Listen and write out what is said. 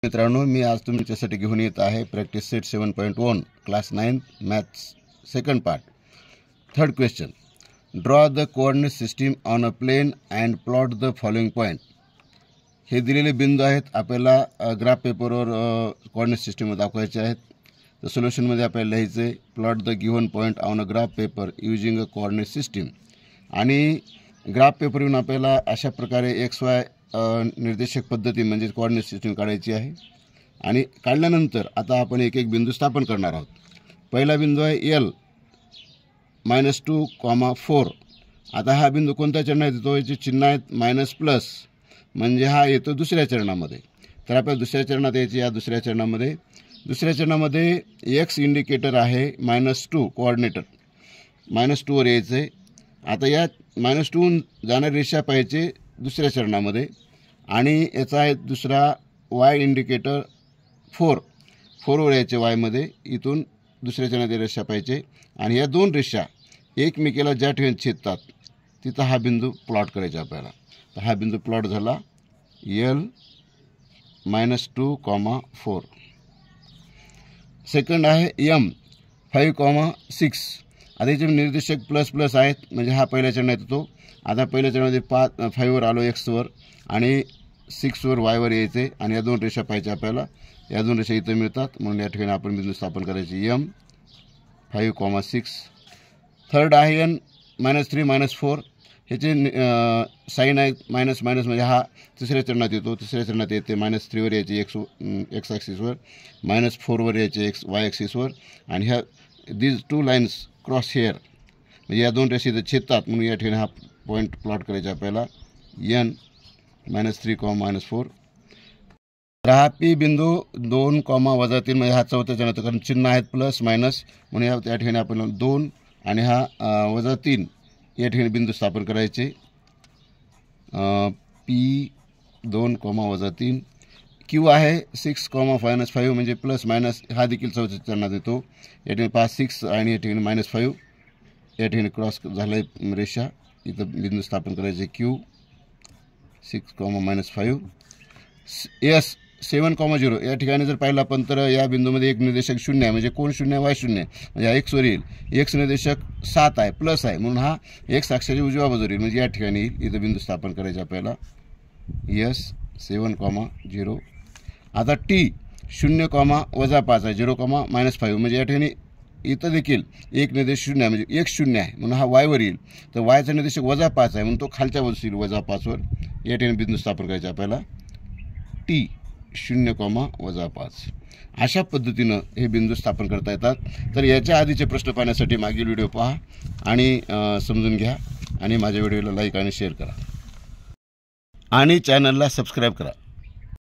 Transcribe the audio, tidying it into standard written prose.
मित्रांनो, मी आज तुमच्यासाठी घेऊन येत आहे practice set 7.1 class 9 maths second part. Third question, draw the coordinate system on a plane and plot the following point. हे दिलेले बिंदू आहेत, आपल्याला ग्राफ पेपरवर कोऑर्डिनेट सिस्टीम दाखवायचे आहेत. तर सोल्युशनमध्ये आपल्याला लिहायचे plot the given point on a graph paper using a coordinate system. आणि ग्राफ पेपरवरून आपल्याला अशा प्रकारे XY निर्देशक पद्धती म्हणजे कोऑर्डिनेट सिस्टीम काढायची आहे. आणि काढल्यानंतर आता आपण एक एक बिंदू स्थापन करणार आहोत. पहिला बिंदू आहे L -2, 4. आता हा बिंदू कोणत्या चरणात येतो? याचे चिन्ह आहेत मायनस प्लस, म्हणजे हा येतो दुसऱ्या चरणामध्ये. तर आपल्याला दुसऱ्या चरणात यायचे. या दुसऱ्या चरणामध्ये X इंडिकेटर आहे -2 कोऑर्डिनेटर, -2 वर यायचे. आता या -2 जाणारी रेषा पाहिजे दुसऱ्या चरणामध्ये. आणि याचा आहे दुसरा Y इंडिकेटर 4 वर यायचे वायमध्ये. इथून दुसऱ्या चरणात रेषा पाहिजे. आणि या दोन रेषा एकमेकीला ज्या ठिकाणी छेदतात तिथं हा बिंदू प्लॉट करायचा आपल्याला. तर हा बिंदू प्लॉट झाला L -2, 4. सेकंड आहे M 5, 6. आता याचे निर्देशक प्लस प्लस आहेत, म्हणजे हा पहिल्या चरणात येतो. आता पहिल्या चरणामध्ये 5 वर आलो X वर आणि 6 वर Y वर यायचे. आणि या दोन रेषा पाहिजे आपल्याला. या दोन रेषा इथं मिळतात, म्हणून या ठिकाणी आपण बिंदू स्थापन करायचे M 5, 6. थर्ड आहे N -3, -4. ह्याचे साईन आहेत मायनस मायनस, म्हणजे हा तिसऱ्या चरणात येतो. तिसऱ्या चरणात येते -3 वर यायचे X ॲक्सिसवर, -4 वर यायचे Y ॲक्सिसवर. आणि ह्या these two lines cross hair, म्हणजे या दोन रेषा इथं छेदतात, म्हणून या ठिकाणी हा पॉईंट प्लॉट करायचा आपल्याला N -3, -4. तर हा P बिंदू 2, -3, म्हणजे हा चौथ्या चरणात, कारण चिन्ह आहेत प्लस मायनस, म्हणून या ठिकाणी आपण 2 आणि हा -3 या ठिकाणी बिंदू स्थापन करायचे. P 2, -3. Q आहे 6, -5, म्हणजे प्लस मायनस, हा देखील चौथ्या चरणात येतो. या ठिकाणी 5, 6 आणि या ठिकाणी -5 या ठिकाणी क्रॉस झालं आहे रेषा. इथं बिंदू स्थापन करायचे Q 6, -5. S 7, 0. या ठिकाणी जर पाहिलं आपण तर या बिंदूमध्ये एक निर्देशक 0 आहे, म्हणजे कोण 0 आहे? Y 0 आहे, म्हणजे हा X वर येईल. X निर्देशक 7 आहे, प्लस आहे, म्हणून हा X अक्षाच्या उजव्या बाजूला येईल, म्हणजे या ठिकाणी इथं बिंदू स्थापन करायचे आपल्याला S 7, 0. आता T 0, -5 आहे, 0, -5, म्हणजे या ठिकाणी इथं देखील एक निर्देशक 0 आहे, म्हणजे X 0 आहे, म्हणून हा Y वर येईल. तर Yचा निर्देशक -5 आहे, म्हणून तो खालच्या बाजूस येईल -5 वर. या ठिकाणी बिंदू स्थापन करायचे आपल्याला T 0, -5. अशा पद्धतीनं हे बिंदू स्थापन करता येतात. तर याच्या आधीचे प्रश्न पाहण्यासाठी मागील व्हिडिओ पहा आणि समजून घ्या. आणि माझ्या व्हिडिओला लाईक आणि शेअर करा आणि चॅनलला सबस्क्राईब करा.